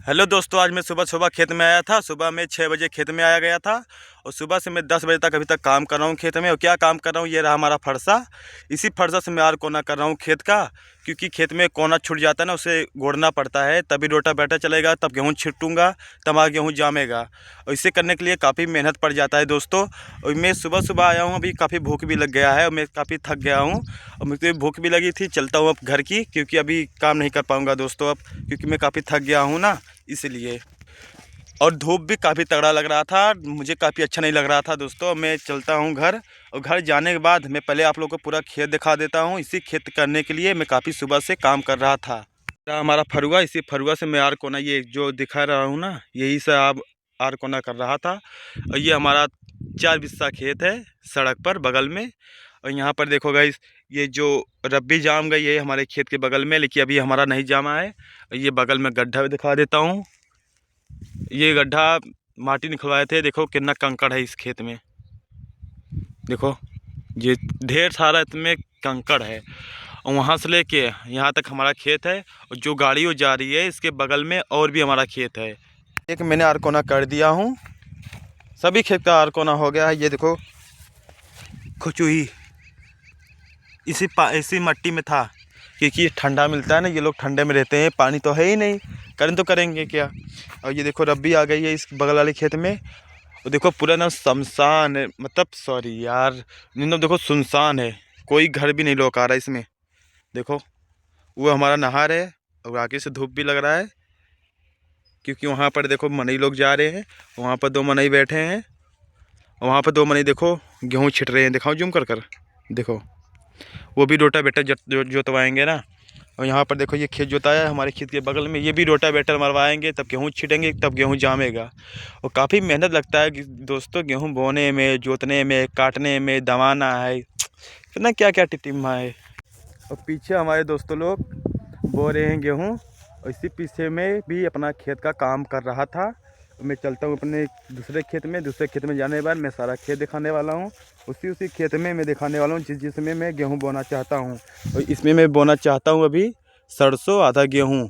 Hello दोस्तों, आज मैं सुबह सुबह खेत में आया था। सुबह में 6 बजे खेत में आया गया था और सुबह से मैं 10 बजे तक अभी तक काम कर रहा हूँ खेत में। और क्या काम कर रहा हूँ, ये रहा हमारा फरसा। इसी फरसा से मैं आर कोना कर रहा हूँ खेत का, क्योंकि खेत में कोना छूट जाता है ना, उसे गोड़ना पड़ता है, तभी रोटावेटर चलेगा, तब गेहूँ छिटूँगा, तब हमारा गेहूँ जामेगा। और इसे करने के लिए काफ़ी मेहनत पड़ जाता है दोस्तों। और मैं सुबह सुबह आया हूँ, अभी काफ़ी भूख भी लग गया है और मैं काफ़ी थक गया हूँ और मुझे भूख भी लगी थी। चलता हूँ अब घर की, क्योंकि अभी काम नहीं कर पाऊँगा दोस्तों अब, क्योंकि मैं काफ़ी थक गया हूँ ना, इसलिए। और धूप भी काफ़ी तगड़ा लग रहा था, मुझे काफ़ी अच्छा नहीं लग रहा था दोस्तों। मैं चलता हूँ घर, और घर जाने के बाद मैं पहले आप लोगों को पूरा खेत दिखा देता हूँ। इसी खेत करने के लिए मैं काफ़ी सुबह से काम कर रहा था। हमारा फरुआ, इसी फरुआ से मैं आर कोना, ये जो दिखा रहा हूँ ना, यही से आप आर कोना कर रहा था। और ये हमारा 4 बिस्सा खेत है सड़क पर बगल में। और यहाँ पर देखो गाइस, ये जो रब्बी जाम गई है हमारे खेत के बगल में, लेकिन अभी हमारा नहीं जामा है। और ये बगल में गड्ढा भी दिखा देता हूँ। ये गड्ढा माटी निकलवाए थे, देखो कितना कंकड़ है इस खेत में। देखो ये ढेर सारा इसमें कंकड़ है, और वहाँ से लेके यहाँ तक हमारा खेत है। और जो गाड़ी वो जा रही है, इसके बगल में और भी हमारा खेत है। एक मैंने आरकोना कर दिया हूँ, सभी खेत का आरकोना हो गया है। ये देखो खुचुही इसी मट्टी में था, क्योंकि ठंडा मिलता है ना, ये लोग ठंडे में रहते हैं, पानी तो है ही नहीं, करें तो करेंगे क्या। और ये देखो रब्बी आ गई है इस बगल वाले खेत में। और देखो पूरा ना शमशान है, मतलब सॉरी यार, मतलब देखो सुनसान है, कोई घर भी नहीं लोग आ रहा है इसमें। देखो वो हमारा नहर है, और आगे से धूप भी लग रहा है, क्योंकि वहाँ पर देखो मनई लोग जा रहे हैं, वहाँ पर 2 मनई बैठे हैं, और वहाँ पर 2 मनई देखो गेहूँ छिट रहे हैं। दिखाओ जूम कर कर, देखो वो भी रोटावेटर जोतवाएंगे ना। और यहाँ पर देखो ये खेत जोताया है हमारे खेत के बगल में, ये भी रोटावेटर मरवाएंगे, तब गेहूँ छिटेंगे, तब गेहूँ जामेगा। और काफ़ी मेहनत लगता है कि दोस्तों, गेहूँ बोने में, जोतने में, काटने में, दवाना है, इतना क्या क्या टिटिम्मा है। और पीछे हमारे दोस्तों लोग बो रहे हैं गेहूँ, और इसी पीछे में भी अपना खेत का काम कर रहा था। मैं चलता हूँ अपने दूसरे खेत में जाने के बाद मैं सारा खेत दिखाने वाला हूँ। उसी खेत में मैं दिखाने वाला हूँ जिसमें मैं गेहूँ बोना चाहता हूँ। और इसमें मैं बोना चाहता हूँ अभी सरसों, आधा गेहूँ,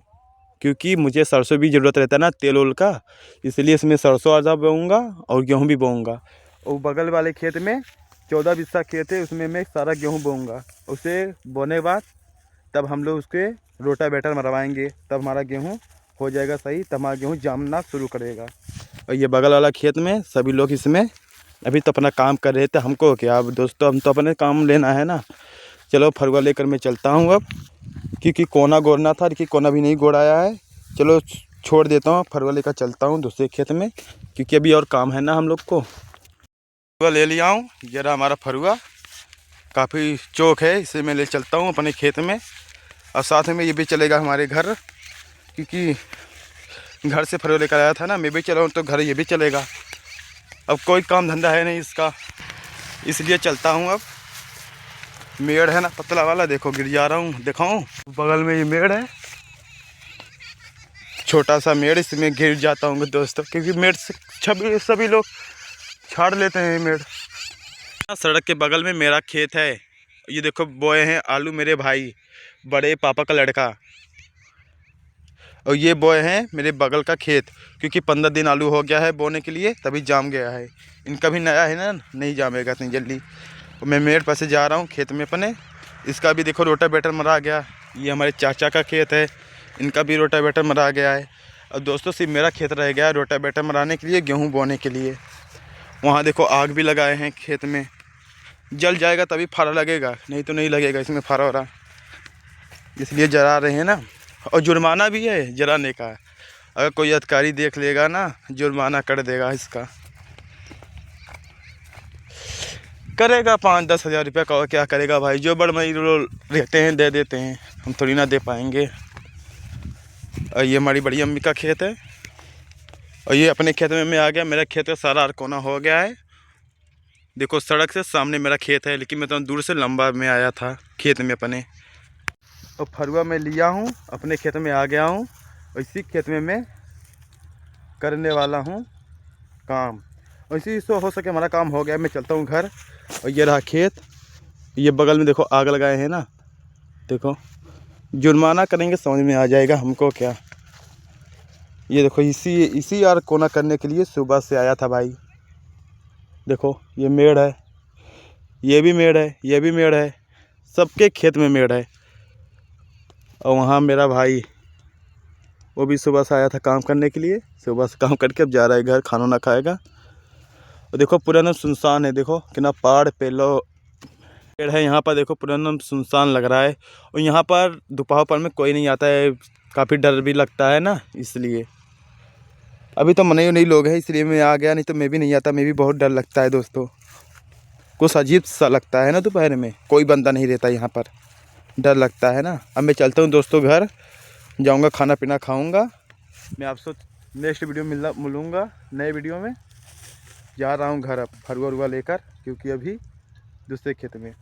क्योंकि मुझे सरसों भी ज़रूरत रहता है ना तेल ओल का, इसलिए इसमें सरसों आधा बोऊँगा और गेहूँ भी बोऊँगा। और बगल वाले खेत में 14 बिस्सा खेत है, उसमें मैं सारा गेहूँ बोऊँगा। उसे बोने के बाद तब हम लोग उसके रोटावेटर मरवाएंगे, तब हमारा गेहूँ हो जाएगा सही, तब हमारा गेहूँ जामना शुरू करेगा। और ये बगल वाला खेत में सभी लोग इसमें अभी तो अपना काम कर रहे थे, हमको क्या अब दोस्तों, हम तो अपने काम लेना है ना। चलो फरुआ लेकर मैं चलता हूँ अब, क्योंकि कोना गोड़ना था, लेकिन कोना भी नहीं गोड़ाया है। चलो छोड़ देता हूँ, फरुआ लेकर चलता हूँ दूसरे खेत में, क्योंकि अभी और काम है ना हम लोग को। फरुआ ले लिया हूँ, ये रहा हमारा फरुआ, काफ़ी चौक है, इसे मैं ले चलता हूँ अपने खेत में। और साथ में ये भी चलेगा हमारे घर, क्योंकि घर से फरुआ लेकर आया था ना, मैं भी चला हूँ तो घर ये भी चलेगा। अब कोई काम धंधा है नहीं इसका, इसलिए चलता हूँ अब। मेड़ है ना पतला वाला, देखो गिर जा रहा हूँ, दिखाऊँ, बगल में ये मेड़ है, छोटा सा मेड़, इसमें गिर जाता हूँ दोस्तों, क्योंकि मेड़ से सभी लोग छाड़ लेते हैं मेड़। सड़क के बगल में मेरा खेत है, ये देखो बोए हैं आलू मेरे भाई, बड़े पापा का लड़का। और ये बोए हैं मेरे बगल का खेत, क्योंकि 15 दिन आलू हो गया है बोने के लिए, तभी जाम गया है। इनका भी नया है ना, नहीं जामेगा इतनी जल्दी। और मैं मेड़ पर से जा रहा हूँ खेत में अपने, इसका भी देखो रोटावेटर मरा गया। ये हमारे चाचा का खेत है, इनका भी रोटावेटर मरा गया है। और दोस्तों सिर्फ मेरा खेत रह गया है रोटावेटर मराने के लिए, गेहूँ बोने के लिए। वहाँ देखो आग भी लगाए हैं खेत में, जल जाएगा तभी फारा लगेगा, नहीं तो नहीं लगेगा इसमें फारा हो रहा, इसलिए जला रहे हैं ना। और जुर्माना भी है जलाने का, अगर कोई अधिकारी देख लेगा ना, जुर्माना कर देगा इसका, करेगा 5-10 हज़ार रुपये का। और क्या करेगा भाई, जो बड़ मई रहते हैं दे देते हैं, हम थोड़ी ना दे पाएंगे। और ये हमारी बड़ी अम्मी का खेत है, और ये अपने खेत में मैं आ गया, मेरा खेत का सारा अरकोना हो गया है। देखो सड़क से सामने मेरा खेत है, लेकिन मैं तो दूर से लंबा में आया था खेत में अपने। और फरुआ मैं लिया हूँ, अपने खेत में आ गया हूँ, और इसी खेत में मैं करने वाला हूँ काम। और इसी से हो सके हमारा काम हो गया, मैं चलता हूँ घर। और ये रहा खेत, ये बगल में देखो आग लगाए हैं ना, देखो जुर्माना करेंगे समझ में आ जाएगा हमको क्या। ये देखो इसी यार कोना करने के लिए सुबह से आया था भाई। देखो ये मेड़ है, ये भी मेड़ है, ये भी मेड़ है, सबके खेत में मेड़ है। और वहाँ मेरा भाई वो भी सुबह से आया था काम करने के लिए। सुबह से काम करके अब जा रहा है घर, खाना ना खाएगा। और देखो पूरा ना सुनसान है, देखो कितना पहाड़ पेड़ है यहाँ पर। देखो पूरा ना सुनसान लग रहा है। और यहाँ पर दोपहर में कोई नहीं आता है, काफ़ी डर भी लगता है ना, इसलिए। अभी तो मने नहीं लोग हैं इसलिए मैं आ गया, नहीं तो मैं भी नहीं आता। मैं भी बहुत डर लगता है दोस्तों, कुछ अजीब सा लगता है ना, दोपहर में कोई बंदा नहीं रहता यहाँ पर, डर लगता है ना। अब मैं चलता हूँ दोस्तों, घर जाऊँगा, खाना पीना खाऊँगा। मैं आपसे नेक्स्ट वीडियो मिलूँगा नए वीडियो में। जा रहा हूँ घर अब फरुआ वरुआ लेकर, क्योंकि अभी दूसरे खेत में